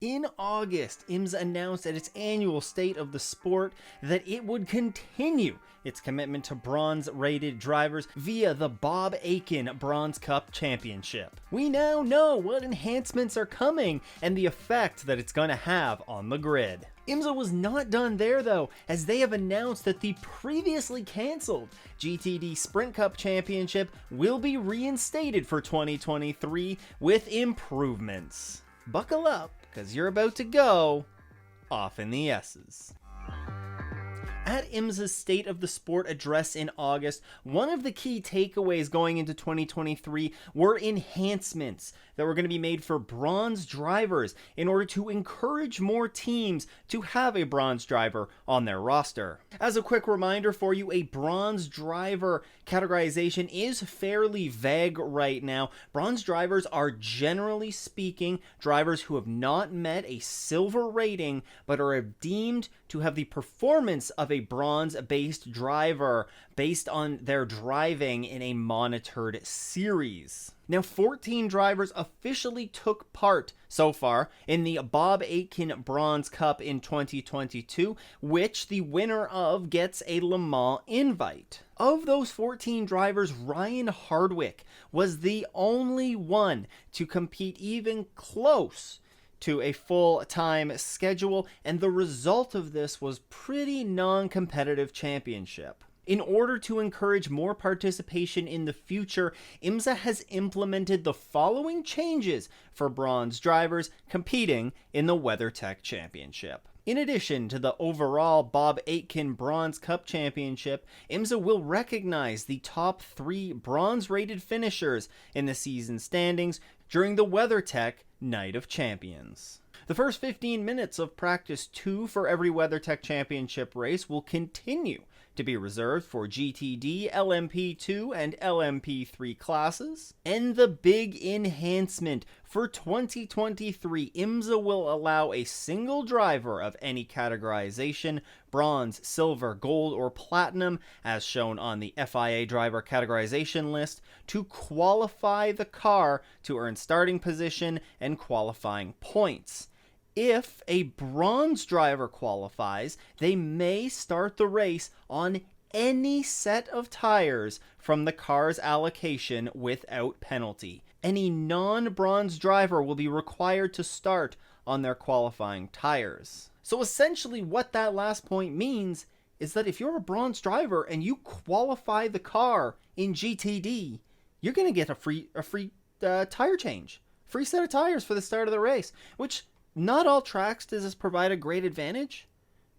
In August, IMSA announced at its annual State of the Sport that it would continue its commitment to bronze-rated drivers via the Bob Akin Bronze Cup Championship. We now know what enhancements are coming and the effect that it's going to have on the grid. IMSA was not done there though, as they have announced that the previously cancelled GTD Sprint Cup Championship will be reinstated for 2023 with improvements. Buckle up, because you're about to go off in the S's. At IMSA's State of the Sport address in August, one of the key takeaways going into 2023 were enhancements that were going to be made for bronze drivers in order to encourage more teams to have a bronze driver on their roster. As a quick reminder for you, a bronze driver categorization is fairly vague right now. Bronze drivers are, generally speaking, drivers who have not met a silver rating but are deemed to have the performance of a bronze-based driver based on their driving in a monitored series. Now, 14 drivers officially took part so far in the Bob Akin Bronze Cup in 2022, which the winner of gets a Le Mans invite. Of those 14 drivers, Ryan Hardwick was the only one to compete even close to a full-time schedule, and the result of this was pretty non-competitive championship. In order to encourage more participation in the future, IMSA has implemented the following changes for bronze drivers competing in the WeatherTech Championship. In addition to the overall Bob Aitken Bronze Cup Championship, IMSA will recognize the top 3 bronze-rated finishers in the season standings during the WeatherTech Night of Champions. The first 15 minutes of Practice 2 for every WeatherTech Championship race will continue to be reserved for GTD, LMP2, and LMP3 classes. And the big enhancement for 2023, IMSA will allow a single driver of any categorization, bronze, silver, gold, or platinum, as shown on the FIA driver categorization list, to qualify the car to earn starting position and qualifying points. If a bronze driver qualifies, they may start the race on any set of tires from the car's allocation without penalty. Any non-bronze driver will be required to start on their qualifying tires. So essentially what that last point means is that if you're a bronze driver and you qualify the car in GTD, you're going to get a free tire change. Free set of tires for the start of the race, which not all tracks does this provide a great advantage,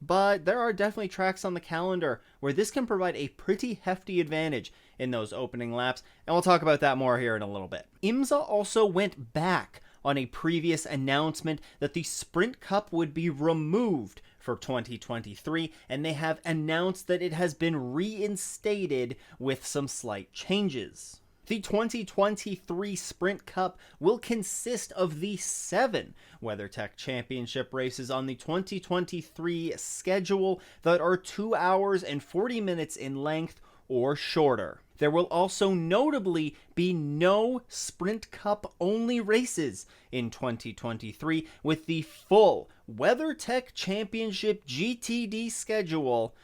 but there are definitely tracks on the calendar where this can provide a pretty hefty advantage in those opening laps, and we'll talk about that more here in a little bit. IMSA also went back on a previous announcement that the Sprint Cup would be removed for 2023, and they have announced that it has been reinstated with some slight changes. The 2023 Sprint Cup will consist of the 7 WeatherTech Championship races on the 2023 schedule that are 2 hours and 40 minutes in length or shorter. There will also notably be no Sprint Cup only races in 2023, with the full WeatherTech Championship GTD schedule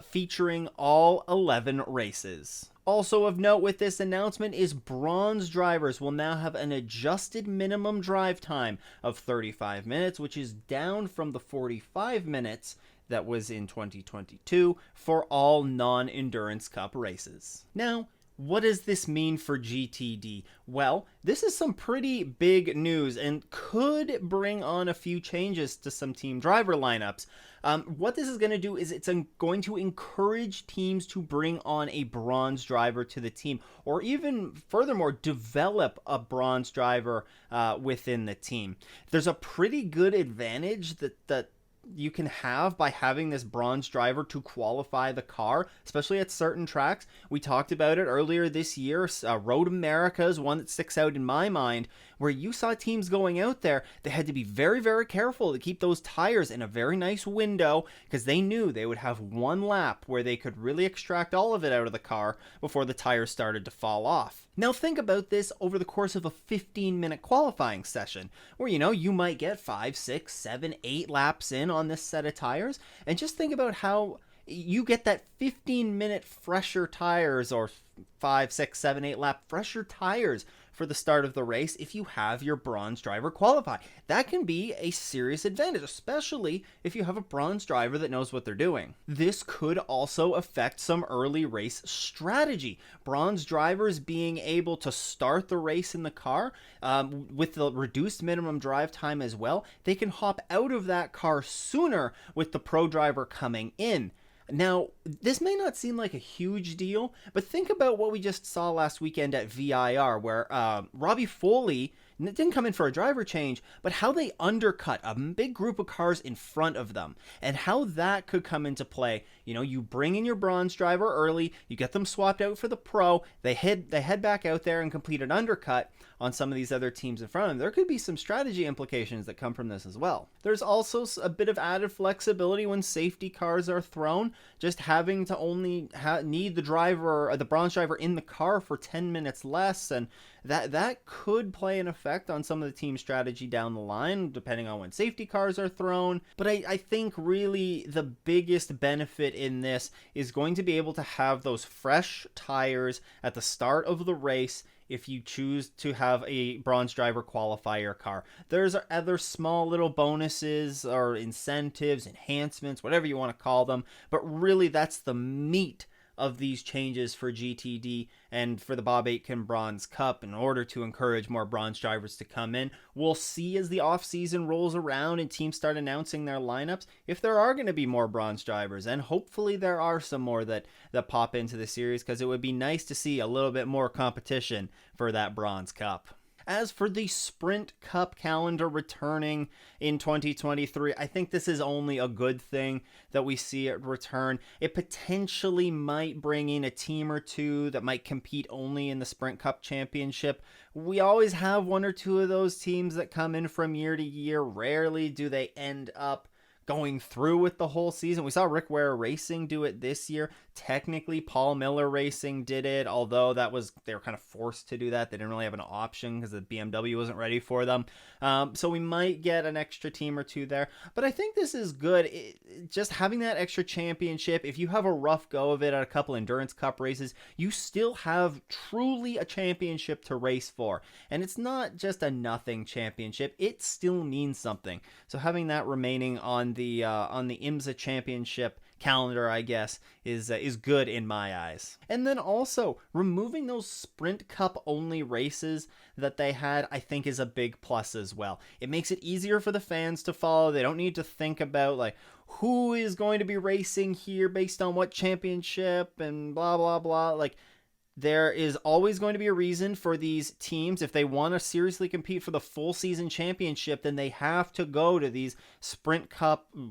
featuring all 11 races. Also of note with this announcement is bronze drivers will now have an adjusted minimum drive time of 35 minutes, which is down from the 45 minutes that was in 2022 for all non-endurance cup races. Now, what does this mean for GTD? Well, this is some pretty big news and could bring on a few changes to some team driver lineups. What this is going to do is it's going to encourage teams to bring on a bronze driver to the team, or even furthermore, develop a bronze driver within the team. There's a pretty good advantage that you can have by having this bronze driver to qualify the car, especially at certain tracks. We talked about it earlier this year. Road America is one that sticks out in my mind, where you saw teams going out there. They had to be very, very careful to keep those tires in a very nice window, because they knew they would have one lap where they could really extract all of it out of the car before the tires started to fall off. Now think about this over the course of a 15-minute qualifying session, where you might get 5, 6, 7, 8 laps in on this set of tires, and just think about how you get that 15-minute fresher tires, or 5, 6, 7, 8 lap fresher tires for the start of the race if you have your bronze driver qualify. That can be a serious advantage, especially if you have a bronze driver that knows what they're doing. This could also affect some early race strategy. Bronze drivers being able to start the race in the car with the reduced minimum drive time as well, they can hop out of that car sooner with the pro driver coming in. Now, this may not seem like a huge deal, but think about what we just saw last weekend at VIR, where Robbie Foley didn't come in for a driver change, but how they undercut a big group of cars in front of them, and how that could come into play. You bring in your bronze driver early, you get them swapped out for the pro, they head back out there and complete an undercut on some of these other teams in front of them. There could be some strategy implications that come from this as well. There's also a bit of added flexibility when safety cars are thrown, just having to only need the driver, or the bronze driver, in the car for 10 minutes less, and that could play an effect on some of the team strategy down the line, depending on when safety cars are thrown. But I think really the biggest benefit in this is going to be able to have those fresh tires at the start of the race if you choose to have a bronze driver qualify your car. There's other small little bonuses or incentives, enhancements, whatever you want to call them, but really that's the meat of these changes for GTD and for the Bob Aitken Bronze Cup in order to encourage more bronze drivers to come in. We'll see as the off-season rolls around and teams start announcing their lineups if there are going to be more bronze drivers, and hopefully there are some more that pop into the series, because it would be nice to see a little bit more competition for that Bronze Cup. As for the Sprint Cup calendar returning in 2023, I think this is only a good thing that we see it return. It potentially might bring in a team or two that might compete only in the Sprint Cup Championship. We always have one or two of those teams that come in from year to year. Rarely do they end up going through with the whole season. We saw Rick Ware Racing do it this year. Technically, Paul Miller Racing did it, although they were kind of forced to do that. They didn't really have an option because the BMW wasn't ready for them. So we might get an extra team or two there. But I think this is good. Just having that extra championship, if you have a rough go of it at a couple Endurance Cup races, you still have truly a championship to race for. And it's not just a nothing championship. It still means something. So having that remaining on the IMSA championship calendar, I guess, is good in my eyes. And then also removing those Sprint Cup only races that they had, I think, is a big plus as well. It makes it easier for the fans to follow. They don't need to think about like who is going to be racing here based on what championship and blah blah blah. Like, there is always going to be a reason for these teams. If they want to seriously compete for the full season championship, then they have to go to these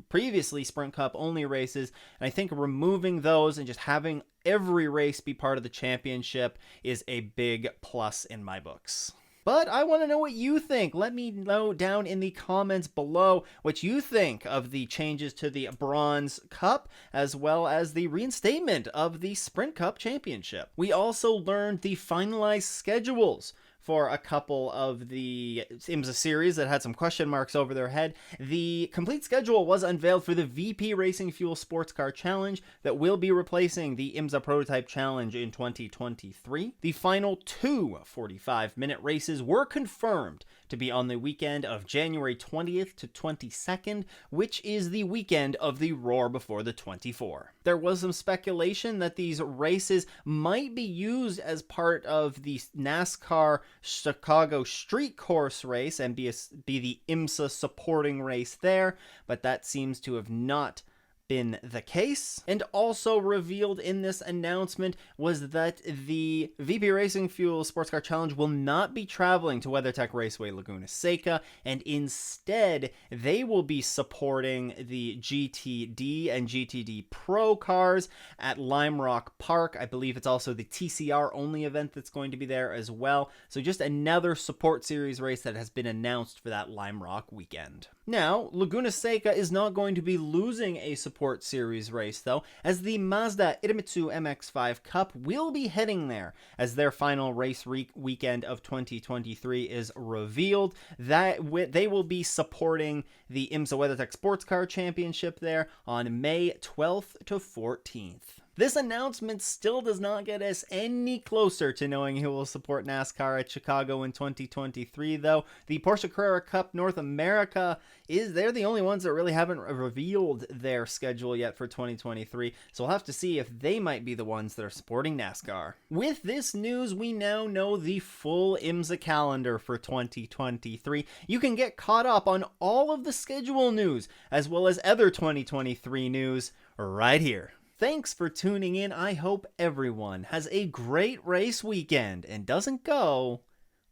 previously Sprint Cup only races. And I think removing those and just having every race be part of the championship is a big plus in my books. But I want to know what you think. Let me know down in the comments below what you think of the changes to the Bronze Cup, as well as the reinstatement of the Sprint Cup Championship. We also learned the finalized schedules for a couple of the IMSA series that had some question marks over their head. The complete schedule was unveiled for the VP Racing Fuel Sports Car Challenge that will be replacing the IMSA Prototype Challenge in 2023. The final two 45-minute races were confirmed to be on the weekend of January 20th to 22nd, which is the weekend of the Roar Before the 24. There was some speculation that these races might be used as part of the NASCAR Chicago Street Course race and be the IMSA supporting race there, but that seems to have not been the case. And also revealed in this announcement was that the VP Racing Fuel Sports Car Challenge will not be traveling to WeatherTech Raceway Laguna Seca, and instead they will be supporting the GTD and GTD Pro cars at Lime Rock Park. I believe it's also the TCR only event that's going to be there as well. So just another support series race that has been announced for that Lime Rock weekend. Now, Laguna Seca is not going to be losing a support Motorsport Series race, though, as the Mazda Irimitsu MX-5 Cup will be heading there as their final race weekend of 2023 is revealed. That they will be supporting the IMSA WeatherTech Sports Car Championship there on May 12th to 14th. This announcement still does not get us any closer to knowing who will support NASCAR at Chicago in 2023, though. The Porsche Carrera Cup North America they're the only ones that really haven't revealed their schedule yet for 2023, so we'll have to see if they might be the ones that are supporting NASCAR. With this news, we now know the full IMSA calendar for 2023. You can get caught up on all of the schedule news, as well as other 2023 news, right here. Thanks for tuning in. I hope everyone has a great race weekend and doesn't go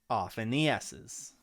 off in the S's.